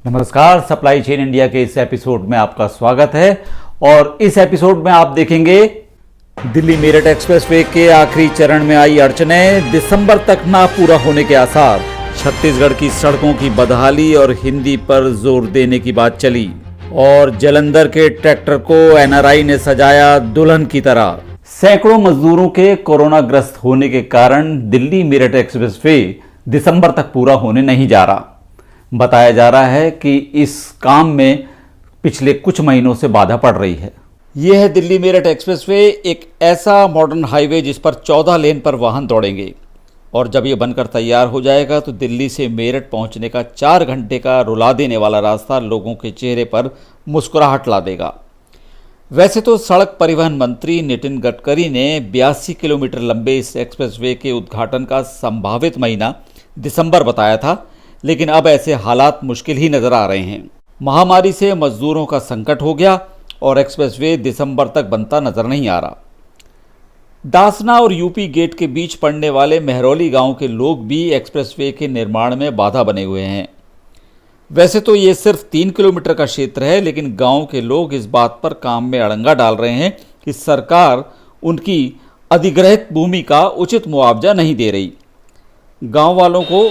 नमस्कार, supply chain India के इस एपिसोड में आपका स्वागत है। और इस एपिसोड में आप देखेंगे दिल्ली मेरठ एक्सप्रेसवे के आखिरी चरण में आई अड़चनें, दिसंबर तक ना पूरा होने के आसार, छत्तीसगढ़ की सड़कों की बदहाली और हिंदी पर जोर देने की बात चली, और जालंधर के ट्रैक्टर को एनआरआई ने सजाया दुल्हन की तरह। सैकड़ों मजदूरों के कोरोना ग्रस्त होने के कारण दिल्ली मेरठ एक्सप्रेसवे दिसंबर तक पूरा होने नहीं जा रहा। बताया जा रहा है कि इस काम में पिछले कुछ महीनों से बाधा पड़ रही है। यह है दिल्ली मेरठ एक्सप्रेसवे, एक ऐसा मॉडर्न हाईवे जिस पर 14 लेन पर वाहन दौड़ेंगे, और जब यह बनकर तैयार हो जाएगा तो दिल्ली से मेरठ पहुंचने का 4 घंटे का रुला देने वाला रास्ता लोगों के चेहरे पर मुस्कुराहट ला देगा। वैसे तो सड़क परिवहन मंत्री नितिन गडकरी ने 82 किलोमीटर लंबे इस एक्सप्रेसवे के उद्घाटन का संभावित महीना दिसंबर बताया था, लेकिन अब ऐसे हालात मुश्किल ही नजर आ रहे हैं। महामारी से मजदूरों का संकट हो गया और एक्सप्रेसवे दिसंबर तक बनता नजर नहीं आ रहा। दासना और यूपी गेट के बीच पड़ने वाले मेहरौली गांव के लोग भी एक्सप्रेसवे के निर्माण में बाधा बने हुए हैं। वैसे तो ये सिर्फ 3 किलोमीटर का क्षेत्र है, लेकिन गांव के लोग इस बात पर काम में अड़ंगा डाल रहे हैं कि सरकार उनकी अधिग्रहित भूमि का उचित मुआवजा नहीं दे रही। गांव वालों को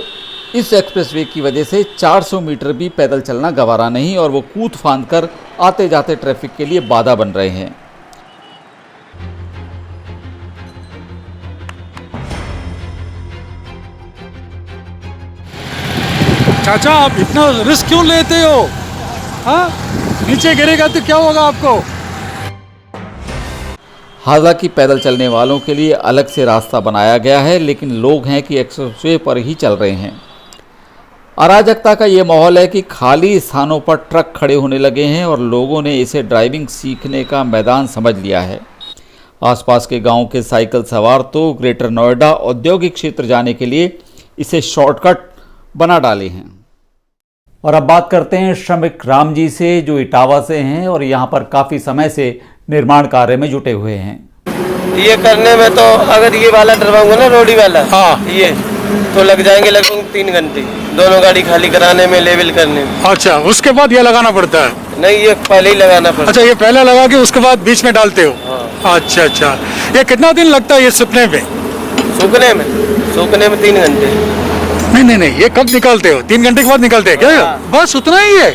इस एक्सप्रेसवे की वजह से 400 मीटर भी पैदल चलना गवारा नहीं, और वो कूद फांद कर आते जाते ट्रैफिक के लिए बाधा बन रहे हैं। चाचा, आप इतना रिस्क क्यों लेते हो? हाँ, नीचे गिरेगा तो क्या होगा आपको? हालांकि पैदल चलने वालों के लिए अलग से रास्ता बनाया गया है, लेकिन लोग हैं कि एक्सप्रेसवे पर ही चल रहे हैं। अराजकता का ये माहौल है कि खाली स्थानों पर ट्रक खड़े होने लगे हैं और लोगों ने इसे ड्राइविंग सीखने का मैदान समझ लिया है। आसपास के गांव के साइकिल सवार तो ग्रेटर नोएडा औद्योगिक क्षेत्र जाने के लिए इसे शॉर्टकट बना डाले हैं। और अब बात करते हैं श्रमिक राम जी से, जो इटावा से हैं और यहाँ पर काफ़ी समय से निर्माण कार्य में जुटे हुए हैं। ये करने में तो अगर ये वाला डरवाऊंगा ना, रोडी वाला, हाँ, ये तो लग जाएंगे लगभग 3 घंटे, दोनों गाड़ी खाली कराने में, लेवल करने में। अच्छा, उसके बाद ये लगाना पड़ता है? नहीं, ये पहले ही लगाना पड़ता है। अच्छा, ये पहले लगा के उसके बाद बीच में डालते हो? हाँ। अच्छा अच्छा, ये कितना दिन लगता है ये सूखने में? सूखने में 3 घंटे। नहीं, ये कब निकालते हो? 3 घंटे के बाद निकालते हैं क्या? हाँ। बस उतना ही है?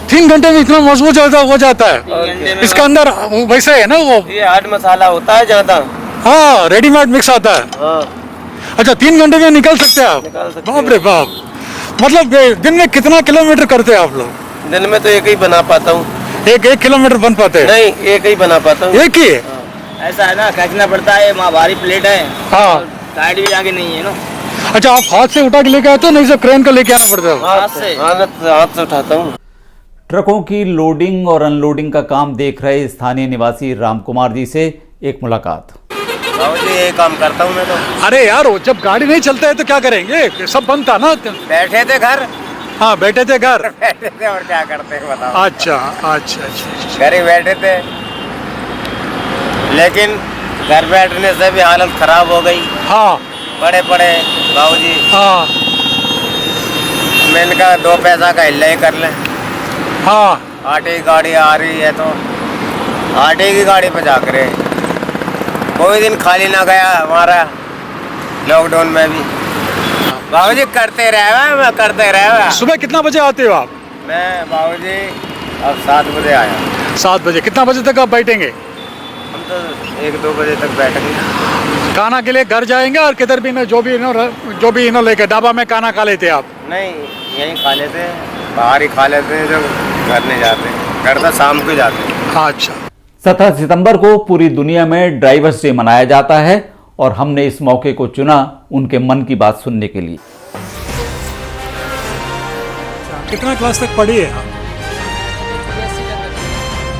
3 घंटे में इतना मजबूत हो जाता है? इसका अंदर वैसे है ना, वो ये हार्ड मसाला होता है ज्यादा। हाँ, रेडीमेड मिक्स आता है। हाँ। अच्छा, 3 घंटे में निकल सकते हैं आप? निकाल सकते बाप रे बाप। मतलब दिन में कितना किलोमीटर करते हैं आप लोग? दिन में तो एक ही बना पाता हूँ। एक किलोमीटर बन पाते हैं? नहीं, एक ही बना पाता हूँ। एक ही? ऐसा है ना, खींचना पड़ता है, वहाँ भारी प्लेट है। हाँ, टाइट भी आगे नहीं है ना। अच्छा, आप हाथ से उठा के लेके आते हो, नहीं से क्रेन का लेके आना पड़ता है? हाथ से उठाता हूँ। ट्रकों की लोडिंग और अनलोडिंग का काम देख रहे स्थानीय निवासी राम कुमार जी से एक मुलाकात। ये काम करता हूँ मैं तो। अरे यार, जब गाड़ी नहीं चलता है तो क्या करेंगे? सब बंद था ना। बैठे थे घर। हाँ, बैठे थे घर। बैठे थे और क्या करते हैं बताओ। अच्छा, घर ही बैठे थे, लेकिन घर बैठने से भी हालत खराब हो गई। हाँ, बड़े बाबूजी, हाँ, मैंने कहा 2 पैसा का हिल्ला ही कर लें। हाँ, आटे की गाड़ी आ रही है तो आटे की गाड़ी पे जाकर कोई दिन खाली ना गया हमारा, लॉकडाउन में भी। बाबूजी करते रहे। सुबह कितना बजे आते हो आप? मैं बाबूजी अब 7 बजे आया। 7 बजे? कितना बजे तक आप बैठेंगे? हम तो 1-2 बजे तक बैठेंगे। खाना के लिए घर जाएंगे और किधर भी ना, जो भी लेके ढाबा में खाना खा लेते आप? नहीं, यहीं खा लेते हैं, बाहर ही खा लेते हैं, जब घर नहीं जाते। घर तो शाम को जाते हैं। अच्छा। 17 सितंबर को पूरी दुनिया में ड्राइवर्स डे मनाया जाता है, और हमने इस मौके को चुना उनके मन की बात सुनने के लिए। कितना क्लास तक पढ़ी है आप?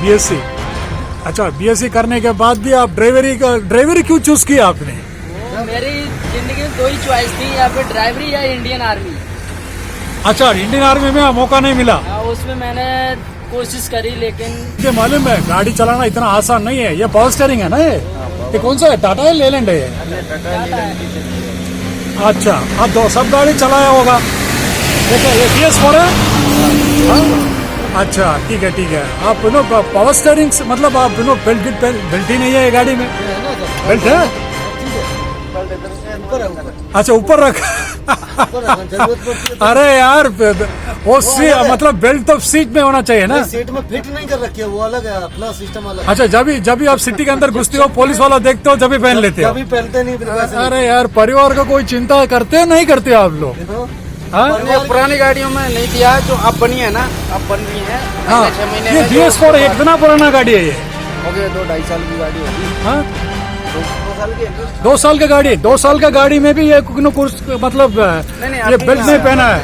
BSc। अच्छा, BSc करने के बाद भी आप ड्राइवरी क्यों चूज किया आपने? मेरी जिंदगी में 2 ही चॉइस थी, या फिर ड्राइवरी या इंडियन आर्मी। अच्छा, इंडियन आर्मी में मौका नहीं मिला? उसमें मैंने कोशिश करी, लेकिन मुझे मालूम है गाड़ी चलाना इतना आसान नहीं है। ये पावर स्टीयरिंग है ना? ये कौन सा है? टाटा है, लेलैंड है? अच्छा, अब सब गाड़ी चलाया होगा। देखो, ये BS4 है। हाँ? अच्छा ठीक है आप नो पावर स्टीयरिंग मतलब आप नो बेल्ट ही नहीं है ये गाड़ी में? बेल्ट है? अच्छा ऊपर रख अरे यार वो मतलब बेल्ट तो सीट में होना चाहिए ना? सीट में फिट नहीं कर रखी है, वो अलग है, अपना सिस्टम अलग। अच्छा जब भी आप सिटी के अंदर घुसते हो पुलिस वाला देखते हो जब भी पहन लेते हो? कभी पहनते नहीं। अरे यार परिवार का कोई चिंता करते हो नहीं करते हो आप लोग? हाँ पुरानी गाड़ियों में नहीं किया जो अब बनी है ना, अब बन रही है। हाँ 6 महीने ये में DS4 इतना पुराना गाड़ी है ये? हो गया 2-2.5 साल की गाड़ी होगी। हाँ 2 साल की है। 2 साल का गाड़ी, 2 साल का गाड़ी में भी ये कुछ मतलब ये बेल्ट नहीं पहना है,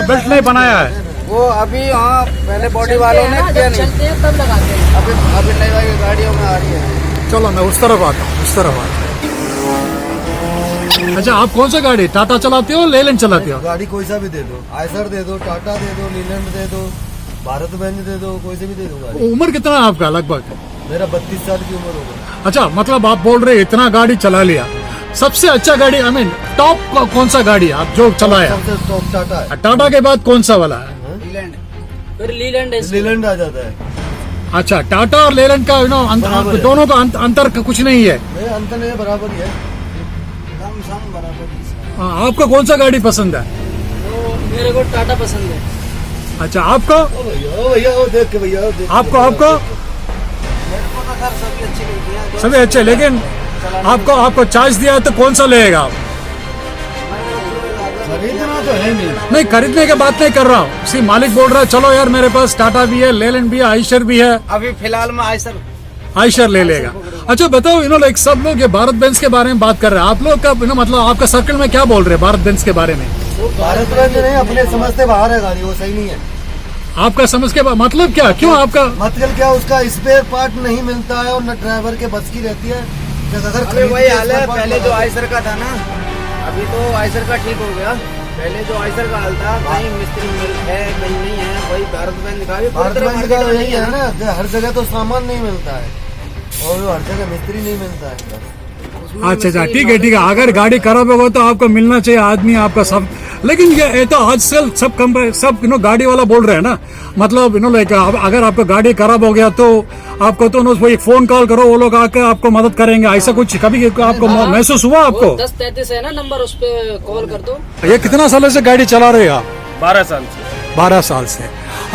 बेल्ट नहीं बनाया है। वो अभी हाँ पहले बॉडी वालों ने किया नहीं, चलते हैं तब लगाते हैं। अभी नई वाली गाड़ियों में आ रही है। चलो मैं उस तरफ आता हूँ, उस तरफ आता हूँ। अच्छा आप कौन सा गाड़ी टाटा चलाते हो लेलैंड चलाते हो? गाड़ी कोई सा भी दे दो, आयसर दे दो, टाटा दे दो, लीलैंड दे दो, भारत बेंज दे दो, कोई से भी दे दो गाड़ी। उम्र कितना है आपका लगभग? मेरा 32 साल की उम्र हो गई। अच्छा मतलब आप बोल रहे इतना गाड़ी चला लिया, सबसे अच्छा गाड़ी आई मीन टॉप कौन सा गाड़ी आप जो चलाया? सबसे टॉप टाटा है। टाटा के बाद कौन सा वाला है? लीलैंड, फिर लीलैंड है। लीलैंड आ जाता है। अच्छा टाटा और लेलैंड का बराबर है। दोनों का अंतर कुछ नहीं है? नहीं अंतर नहीं है, बराबर ही है। सम बराबर ही। हाँ, आपको कौन सा गाड़ी पसंद है? तो मेरे को टाटा पसंद है। अच्छा आपको? ओ भैया ओ देख के भैया ओ देख। आपको मेरे को तो खैर सभी अच्छी लगती है। सभी अच्छे, लेकिन आपको चार्ज दिया तो कौन सा लेगा आप? खरीदना तो है नहीं। नहीं खरीदने की बात नहीं कर रहा हूँ, सी मालिक बोल रहा है चलो यार मेरे पास टाटा भी है, लेलैंड भी है, आइशर भी है, अभी फिलहाल में आइशर ले लेगा। अच्छा बताओ लाइक सब लोग ये भारत बेंज के बारे में बात कर रहे हैं, आप लोग का मतलब आपका सर्कल में क्या बोल रहे हैं भारत बेंज के बारे में? भारत बेंज नहीं, अपने समझ से बाहर है गाड़ी, वो सही नहीं है। आपका समझ के मतलब क्या, क्यों आपका मतलब क्या, उसका स्पेयर पार्ट नहीं मिलता है और न ड्राइवर के बस की रहती है। अगर अभी वही हाल है पहले जो आइसर का था ना, अभी तो आइसर का ठीक हो गया। पहले जो आइसर का हाल था, कहीं मिस्त्री मिल है कहीं नहीं है, वही भारत बेंज का भी भारत बेंज का यही है ना, हर जगह तो सामान नहीं मिलता है और हर जगह मिस्त्री नहीं मिलता है। अच्छा ठीक है अगर गाड़ी खराब होगा तो आपको मिलना चाहिए आदमी आपका सब, लेकिन ये तो आजकल सब गाड़ी वाला बोल रहे हैं ना, मतलब लाइक अगर आपका गाड़ी खराब हो गया तो आपको तो वही फोन कॉल करो, वो लोग आकर आपको मदद करेंगे, ऐसा कुछ कभी आपको महसूस हुआ आपको? 1033 है ना नंबर, उस पे कॉल कर दो। ये कितना साल से गाड़ी चला रहे हो आप? 12 साल से। 12 साल से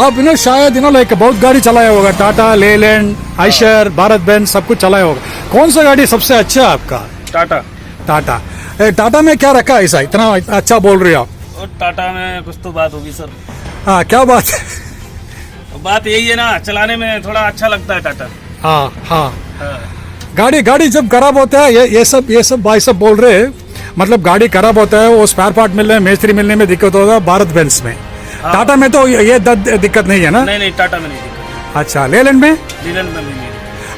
आप शायद लाइक बहुत गाड़ी चलाया होगा, टाटा, लेलैंड, आइशर, भारत बेंज सब कुछ चलाया होगा। कौन सा गाड़ी सबसे अच्छा है आपका? टाटा। टाटा में क्या रखा है ऐसा इतना अच्छा बोल रहे हो आप? और टाटा में कुछ तो बात होगी सर। हाँ क्या बात है? बात यही है ना, चलाने में थोड़ा अच्छा लगता है टाटा। हाँ गाड़ी जब खराब होता है ये सब भाई सब बोल रहे हैं, मतलब गाड़ी खराब होता है वो स्पेयर पार्ट मिलने में, मिस्त्री मिलने में दिक्कत होता है भारत बेंज में। टाटा में तो ये दिक्कत नहीं है ना? नहीं टाटा में नहीं दिक्कत। अच्छा लेलैंड में? लीलैंड में भी नहीं।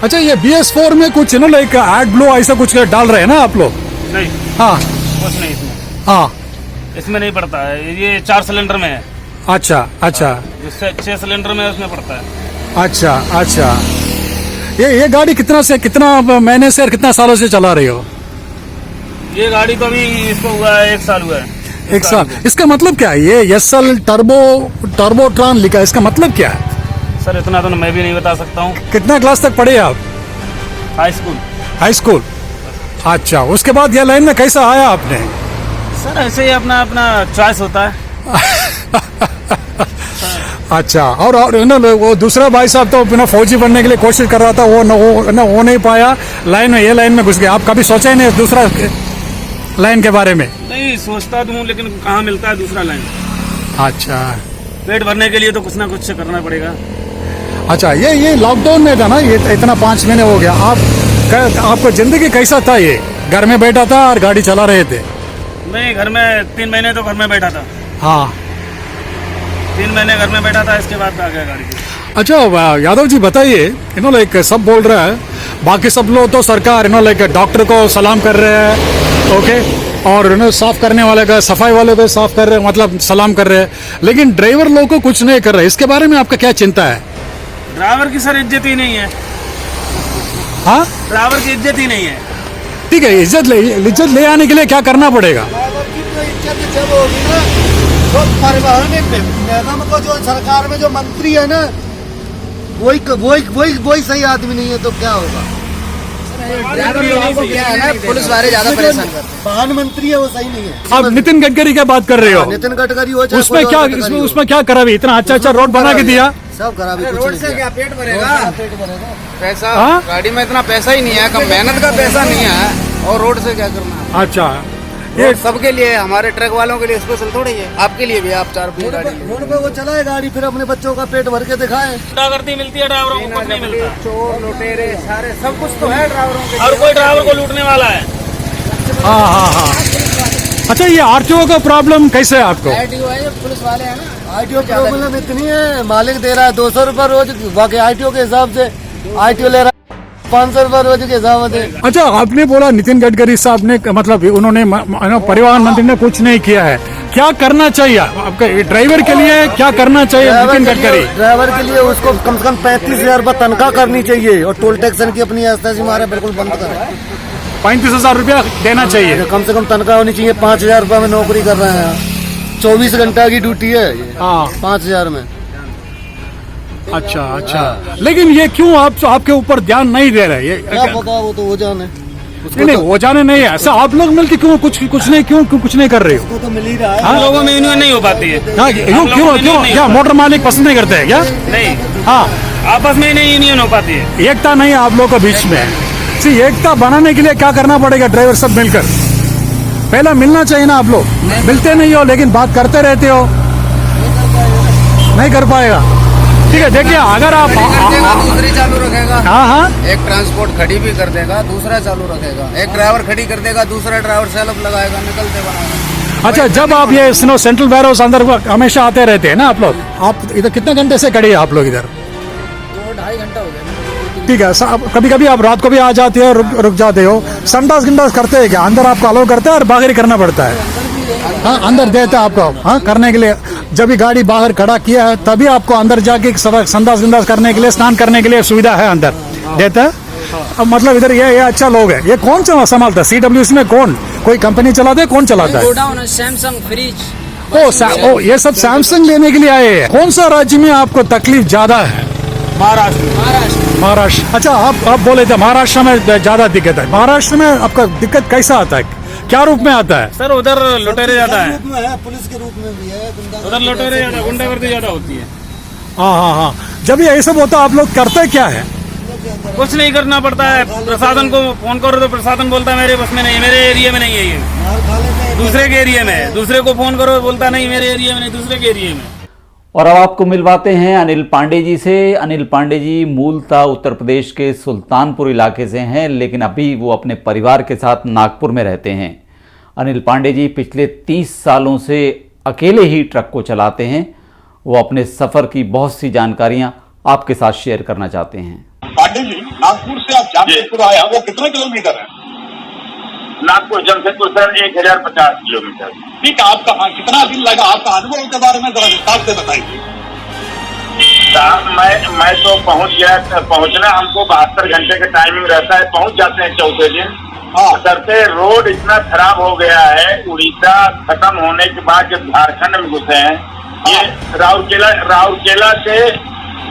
अच्छा ये BS4 में कुछ लाइक एड ब्लो ऐसा कुछ डाल रहे हैं ना आप लोग? नहीं हाँ कुछ नहीं इसमें। हाँ इसमें नहीं पड़ता है, ये 4 सिलेंडर में है। अच्छा जो 6 सिलेंडर में है उसमें पड़ता है। अच्छा ये गाड़ी कितना महीने से और कितना सालों से चला रही हो? ये गाड़ी तो अभी इसको हुआ है 1 साल हुआ है। 1 साल। इसका मतलब क्या है? ये SL टर्बो ट्रान लिखा है, इसका मतलब क्या है? सर इतना तो मैं भी नहीं बता सकता हूँ। कितना क्लास तक पढ़े आप? High school. अच्छा उसके बाद ये लाइन में कैसा आया आपने? सर ऐसे ही अपना चॉइस होता है। अच्छा और वो दूसरा भाई साहब तो फौजी बनने के लिए कोशिश कर रहा था, वो नहीं पाया, ये लाइन में घुस गया। आप कभी सोचा ही नहीं दूसरा लाइन के बारे में? नहीं सोचता तो हूँ, लेकिन कहाँ मिलता है दूसरा लाइन। अच्छा पेट भरने के लिए तो कुछ ना कुछ करना पड़ेगा। अच्छा ये लॉकडाउन में था ना, ये इतना 5 महीने हो गया, आपको जिंदगी कैसा था? ये घर में बैठा था और गाड़ी चला रहे थे? नहीं घर में 3 महीने तो घर में बैठा था। हाँ 3 महीने घर में बैठा था, इसके बाद आ गया गाड़ी। अच्छा यादव जी बताइए, लाइक सब बोल रहा है, बाकी सब लोग तो सरकार लाइक डॉक्टर को सलाम कर रहे हैं, ओके, और साफ करने वाले का, सफाई वाले को साफ कर रहे हैं, मतलब सलाम कर रहे हैं, लेकिन ड्राइवर लोग को कुछ नहीं कर रहे। इसके बारे में आपका क्या चिंता है? ड्राइवर की सर इज्जत ही नहीं है। हाँ ड्राइवर की इज्जत ही नहीं है। ठीक है, इज्जत ले आने के लिए क्या करना पड़ेगा? ड्राइवर की तो इज्जत जब होगी ना जो परिवहन निगम को जो सरकार में जो मंत्री है ना, वही सही आदमी नहीं है तो क्या होगा। ड्राइवर लोगों को क्या है ना, पुलिस वाले ज्यादा परेशान करते हैं। वाहन मंत्री है वो सही नहीं है। आप नितिन गडकरी की बात कर रहे हो, नितिन गडकरी हो चाहे उसमें कोई क्या और गडकरी हो। उसमें क्या करा भी, इतना अच्छा रोड बना के दिया, सब खराबी कुछ रोड नहीं से किया। क्या पेट भरेगा? पेट भरेगा। पैसा हाँ? गाड़ी में इतना पैसा ही नहीं है, कम मेहनत का पैसा नहीं है, और रोड से क्या करना है? अच्छा ये ये सबके लिए है, हमारे ट्रक वालों के लिए स्पेशल थोड़ी है, आपके लिए भी। आप 4 रोड पे वो चलाए गाड़ी, फिर अपने बच्चों का पेट भर के दिखाए। गुंडागर्दी मिलती है ड्राइवरों को, कुछ नहीं मिलता। चोर लुटेरे सारे सब कुछ तो है ड्राइवरों के। हर कोई ड्राइवर को लूटने वाला है। हाँ। अच्छा ये आरटीओ का प्रॉब्लम कैसे है आपको? आरटीओ है, जो पुलिस वाले हैं ना, आईटीओ प्रॉब्लम इतनी है, मालिक दे रहा है 200 रुपए रोज, बाकी आईटीओ के हिसाब से आईटीओ ले रहा है 500 रुपए रोज के हिसाब से। अच्छा आपने बोला नितिन गडकरी साहब ने, मतलब उन्होंने परिवहन मंत्री ने कुछ नहीं किया है, क्या करना चाहिए आपके ड्राइवर के लिए, क्या करना चाहिए नितिन गडकरी? ड्राइवर के लिए उसको कम से कम 35,000 रुपए तनख्वाह करनी चाहिए, और टोल टैक्स की अपनी एसएससी मारे बिल्कुल बंद करें। 35,000 रुपया देना चाहिए, कम से कम तनख्वाह होनी चाहिए। 5,000 रुपए में नौकरी कर रहे हैं, 24 घंटा की ड्यूटी है, हाँ 5,000 में। अच्छा लेकिन ये क्यों आपके ऊपर ध्यान नहीं दे रहे? ये क्या पता, वो तो वो जाने। नहीं वो जाने नहीं है, ऐसा आप लोग मिलकर क्यों कुछ नहीं कर रहे हो? उसको तो मिल ही रहा है। हम लोगों में यूनियन नहीं हो पाती है। हाँ, क्यों क्या मोटर मालिक पसंद नहीं करते हैं क्या? नहीं, हाँ आपस में ही नहीं यूनियन हो पाती है। एकता नहीं है आप लोगों के बीच में। एकता बनाने के लिए क्या करना पड़ेगा? ड्राइवर सब मिलकर पहला मिलना चाहिए ना। आप लोग मिलते नहीं हो, लेकिन बात करते रहते हो, नहीं कर पाएगा। ठीक है, देखिए अगर आप दूसरी चालू रखेगा, हाँ एक ट्रांसपोर्ट खड़ी भी कर देगा, दूसरा चालू रखेगा, एक ड्राइवर खड़ी कर देगा, दूसरा ड्राइवर सेल्फ लगाएगा, निकलते बनाएगा। अच्छा जब आप ये सेंट्रल वेयर हाउस अंदर हमेशा आते रहते हैं ना आप लोग, आप इधर कितने घंटे से खड़े हैं आप लोग इधर? 2-2.5 घंटा हो गया। ठीक है, कभी कभी आप रात को भी आ जाते हो, रुक जाते हो, संडास गिंडास करते हैं क्या? अंदर आपको अलाउ करते हैं और बाहर ही करना पड़ता है? हाँ अंदर देता है आपको, हाँ करने के लिए। जब भी गाड़ी बाहर खड़ा किया है तभी आपको अंदर जाके संडास गिंडास करने के लिए, स्नान करने के लिए सुविधा है, अंदर देता है। अब मतलब इधर ये अच्छा लोग है। ये कौन संभालता है CWC में? कोई कंपनी चलाते है? कौन चलाता है? Godown, Samsung, fridge. ओ ये सब सैमसंग लेने के लिए आए हैं। कौन सा राज्य में आपको तकलीफ ज्यादा है? महाराष्ट्र। अच्छा आप बोले थे महाराष्ट्र में ज्यादा दिक्कत है। महाराष्ट्र में आपका दिक्कत कैसा आता है, क्या रूप में आता है? सर उधर लुटेरे ज्यादा है, पुलिस के रूप में भी है, उधर लुटेरे ज्यादा, गुंडागर्दी ज्यादा होती है। हाँ। जब ये सब होता है आप लोग करते क्या है? कुछ नहीं करना पड़ता है, प्रशासन को फोन करो तो प्रशासन बोलता है मेरे बस में नहीं, मेरे एरिया में नहीं है ये, दूसरे के एरिया में है। दूसरे को फोन करो बोलता नहीं मेरे एरिया में नहीं, दूसरे के एरिया में। और अब आपको मिलवाते हैं अनिल पांडे जी से। अनिल पांडे जी मूलतः उत्तर प्रदेश के सुल्तानपुर इलाके से हैं, लेकिन अभी वो अपने परिवार के साथ नागपुर में रहते हैं। अनिल पांडे जी पिछले 30 सालों से अकेले ही ट्रक को चलाते हैं। वो अपने सफ़र की बहुत सी जानकारियां आपके साथ शेयर करना चाहते हैं। पांडे जी, नागपुर से आप जमशेदपुर आए, वो कितने किलोमीटर है? Nagpur Jamshedpur sir 1050 kilometre. ठीक है, आपका कितना दिन लगा? आपका अनुभव के बारे में जरा विस्तार से बताइए। मैं तो पहुंचना हमको 72 घंटे का टाइमिंग रहता है, पहुंच जाते हैं चौथे दिन। करते रोड इतना खराब हो गया है, उड़ीसा खत्म होने के बाद जब झारखंड में घुसे हैं, ये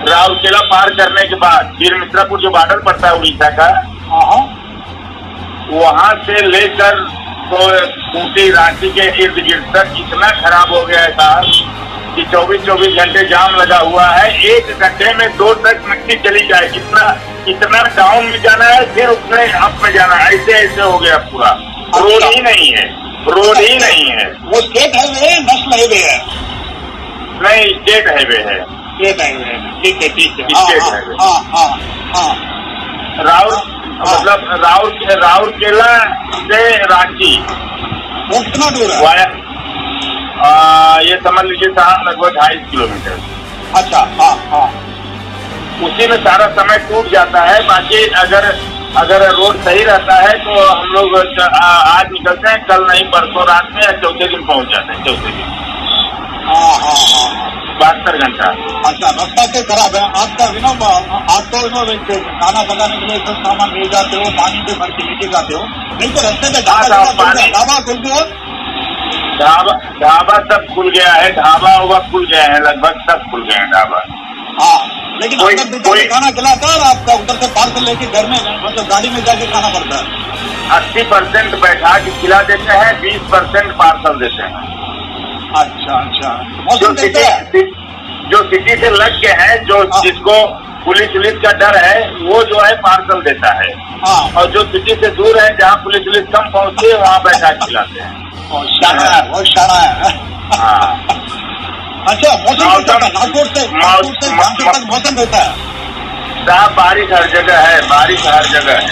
राउरकेला पार करने के बाद फिर मित्रापुर जो बॉर्डर पड़ता है उड़ीसा का, वहां से लेकर तो ऊटी रांची के इर्द गिर्द तक इतना खराब हो गया है साहब कि 24 घंटे जाम लगा हुआ है। 1 घंटे में 2 ट्रक मिट्टी चली जाए, इतना डाउन में जाना है, फिर उसमें अप में जाना है, ऐसे हो गया पूरा। रोड ही नहीं है। वो स्टेट हाईवे है, नेशनल हाईवे है? नहीं, स्टेट हाईवे है। ठीक है। State highway. राउरकेला से रांची वो कितना दूर है? ये समझ लीजिए साहब लगभग 2.5 किलोमीटर। अच्छा, हाँ। उसी में सारा समय टूट जाता है। बाकी अगर रोड सही रहता है तो हम लोग आज निकलते हैं, कल नहीं परसों रात में या चौथे दिन पहुंच जाते हैं। चौथे दिन 72 घंटा। अच्छा, रास्ता से खराब है आपका? आप तो खाना बनाने के लिए सब सामान ले जाते हो, पानी से भर के लेके जाते हो, नहीं तो रास्ते में ढाबा खोलते हो? ढाबा सब खुल गया है, ढाबा उबा खुल गए हैं, लगभग सब खुल गए हैं ढाबा। हाँ, लेकिन कोई- अंदर भीतर कोई- खाना खिलाता है और आपका उधर से पार्सल लेके घर में मतलब गाड़ी में जाके खाना पड़ता है। 80% बैठा के खिला देते हैं, 20% पार्सल देते हैं। अच्छा अच्छा, जो मौसम कैसा है? सिटी से लग के हैं, जो हाँ। जिसको पुलिस का डर है, वो जो है पार्सल देता है। हाँ, और जो सिटी से दूर है, जहाँ पुलिस कम पहुँचती है, वहाँ बैठा के खिलाते हैं। बहुत शाना है, बहुत शाना है। हाँ। अच्छा, मौसम कैसा था? नागपुर से मौसम- झांसी तक मौसम कैसा है? साहब बारिश हर जगह है, बारिश हर जगह है।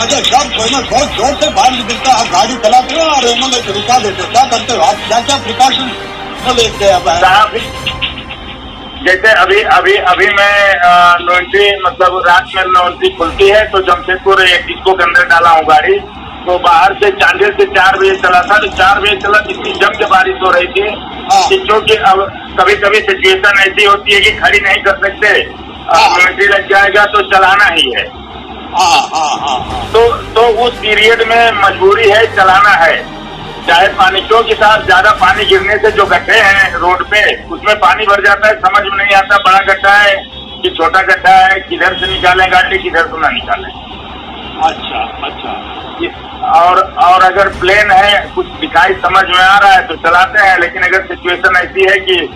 अच्छा, जब बहुत जोर से बाहर निकलता है, आप गाड़ी चलाते हो और मतलब रुका देते हो, क्या करते हो आप? क्या क्या प्रिकॉशन लेते हैं? साहब जैसे अभी मैं नोएंटी, मतलब रात में नोएंटी खुलती है तो जमशेदपुर डिस्को के अंदर डाला हूँ गाड़ी। तो बाहर से चांडिल से 4 बजे चला था, तो 4 बजे चला, इतनी जम के बारिश हो रही थी कि क्योंकि अब कभी कभी सिचुएशन ऐसी होती है कि खड़ी नहीं कर सकते, नोएंटी लग जाएगा तो चलाना ही है। तो उस पीरियड में मजबूरी है, चलाना है, चाहे पानी, क्योंकि साहब ज्यादा पानी गिरने से जो गड्ढे हैं रोड पे, उसमें पानी भर जाता है, समझ में नहीं आता बड़ा गड्ढा है कि छोटा गड्ढा है, किधर से निकालें गाड़ी, किधर से ना निकालें। अच्छा अच्छा, और अगर प्लेन है, कुछ दिखाई समझ में आ रहा है तो चलाते हैं, लेकिन अगर सिचुएशन ऐसी है कि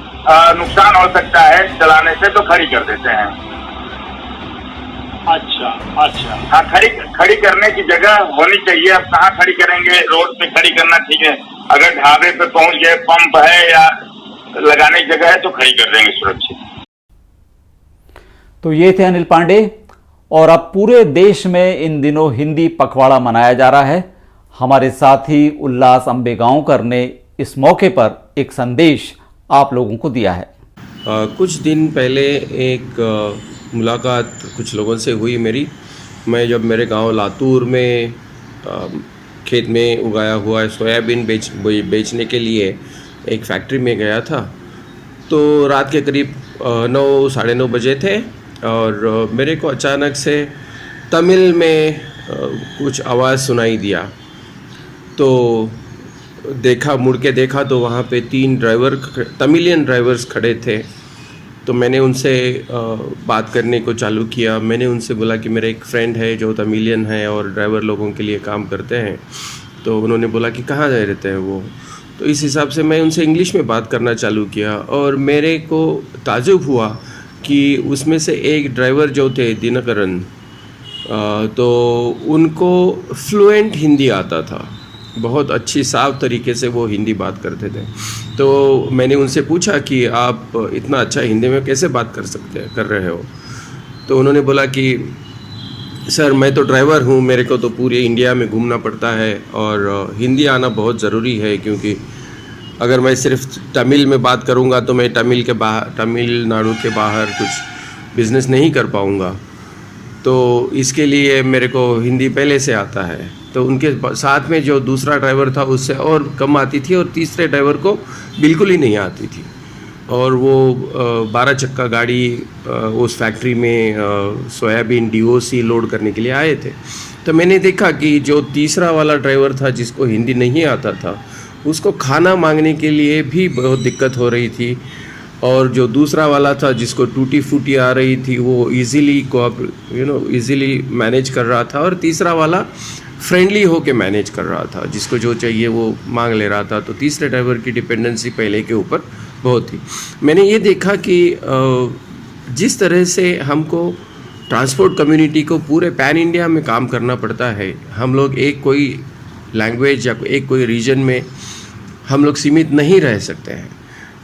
नुकसान हो सकता है चलाने से, तो खड़ी कर देते हैं। अच्छा अच्छा, हाँ, खड़ी करने की जगह होनी चाहिए। अब कहाँ खड़ी करेंगे, रोड पे खड़ी करना ठीक है, अगर ढाबे पे पहुंच गए, पंप है या लगाने की जगह है तो खड़ी कर देंगे सुरक्षित। तो ये थे अनिल पांडे। और अब पूरे देश में इन दिनों हिंदी पखवाड़ा मनाया जा रहा है। हमारे साथी उल्लास अंबेगांवकर ने इस मौके पर एक संदेश आप लोगों को दिया है। कुछ दिन पहले एक मुलाकात कुछ लोगों से हुई मेरी। मैं जब मेरे गांव लातूर में खेत में उगाया हुआ सोयाबीन बेचने के लिए एक फैक्ट्री में गया था, तो रात के करीब 9 साढ़े 9 बजे थे और मेरे को अचानक से तमिल में कुछ आवाज़ सुनाई दिया। तो मुड़ के देखा तो वहाँ पे 3 ड्राइवर, तमिलियन ड्राइवर्स खड़े थे। तो मैंने उनसे बात करने को चालू किया। मैंने उनसे बोला कि मेरा एक फ्रेंड है जो तमिलियन है और ड्राइवर लोगों के लिए काम करते हैं। तो उन्होंने बोला कि कहाँ जा रहते हैं वो। तो इस हिसाब से मैं उनसे इंग्लिश में बात करना चालू किया और मेरे को ताज्जुब हुआ कि उसमें से एक ड्राइवर जो थे दिनकरन, तो उनको फ्लुएंट हिंदी आता था, बहुत अच्छी साफ तरीके से वो हिंदी बात करते थे। तो मैंने उनसे पूछा कि आप इतना अच्छा हिंदी में कैसे बात कर रहे हो। तो उन्होंने बोला कि सर मैं तो ड्राइवर हूँ, मेरे को तो पूरे इंडिया में घूमना पड़ता है और हिंदी आना बहुत ज़रूरी है, क्योंकि अगर मैं सिर्फ तमिल में बात करूँगा तो मैं तमिलनाडु के बाहर कुछ बिज़नेस नहीं कर पाऊँगा। तो इसके लिए मेरे को हिंदी पहले से आता है। तो उनके साथ में जो दूसरा ड्राइवर था उससे और कम आती थी और तीसरे ड्राइवर को बिल्कुल ही नहीं आती थी। और वो 12 चक्का गाड़ी उस फैक्ट्री में सोयाबीन DOC लोड करने के लिए आए थे। तो मैंने देखा कि जो तीसरा वाला ड्राइवर था जिसको हिंदी नहीं आता था, उसको खाना मांगने के लिए भी बहुत दिक्कत हो रही थी। और जो दूसरा वाला था जिसको टूटी फूटी आ रही थी, वो इजीली मैनेज कर रहा था। और तीसरा वाला फ्रेंडली होके मैनेज कर रहा था, जिसको जो चाहिए वो मांग ले रहा था। तो तीसरे ड्राइवर की डिपेंडेंसी पहले के ऊपर बहुत थी। मैंने ये देखा कि जिस तरह से हमको ट्रांसपोर्ट कम्युनिटी को पूरे पैन इंडिया में काम करना पड़ता है, हम लोग एक कोई लैंग्वेज या एक कोई रीजन में हम लोग सीमित नहीं रह सकते हैं।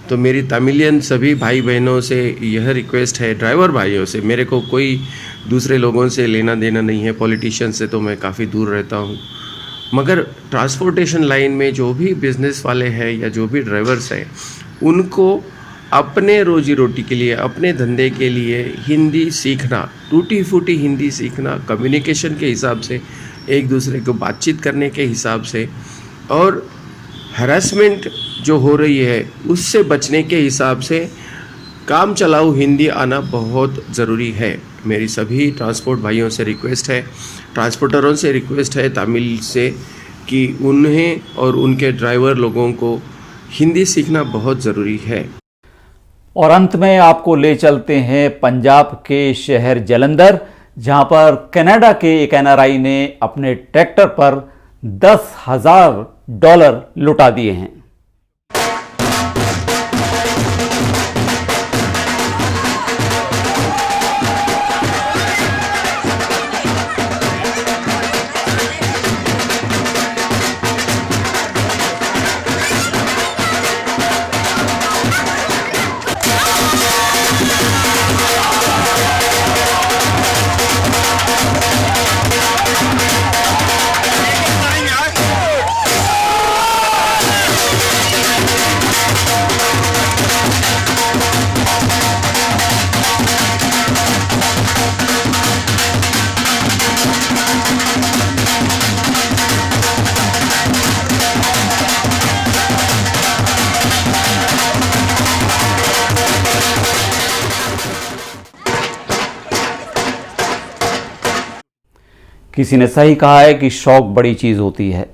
तो मेरी तमिलियन सभी भाई बहनों से यह रिक्वेस्ट है, ड्राइवर भाइयों से, मेरे को कोई दूसरे लोगों से लेना देना नहीं है, पॉलिटिशियन से तो मैं काफ़ी दूर रहता हूँ, मगर ट्रांसपोर्टेशन लाइन में जो भी बिज़नेस वाले हैं या जो भी ड्राइवर्स हैं, उनको अपने रोजी रोटी के लिए, अपने धंधे के लिए हिंदी सीखना, टूटी फूटी हिंदी सीखना, कम्युनिकेशन के हिसाब से, एक दूसरे को बातचीत करने के हिसाब से, और हरासमेंट जो हो रही है उससे बचने के हिसाब से काम चलाऊ हिंदी आना बहुत ज़रूरी है। मेरी सभी ट्रांसपोर्ट भाइयों से रिक्वेस्ट है, ट्रांसपोर्टरों से रिक्वेस्ट है तमिल से, कि उन्हें और उनके ड्राइवर लोगों को हिंदी सीखना बहुत ज़रूरी है। और अंत में आपको ले चलते हैं पंजाब के शहर जलंधर, जहां पर कनाडा के एक एनआरआई ने अपने ट्रैक्टर पर $10,000 लुटा दिए हैं। किसी ने सही कहा है कि शौक बड़ी चीज होती है।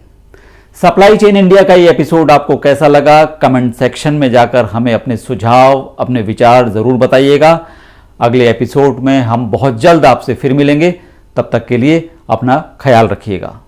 सप्लाई चेन इंडिया का ये एपिसोड आपको कैसा लगा, कमेंट सेक्शन में जाकर हमें अपने सुझाव, अपने विचार जरूर बताइएगा। अगले एपिसोड में हम बहुत जल्द आपसे फिर मिलेंगे। तब तक के लिए अपना ख्याल रखिएगा।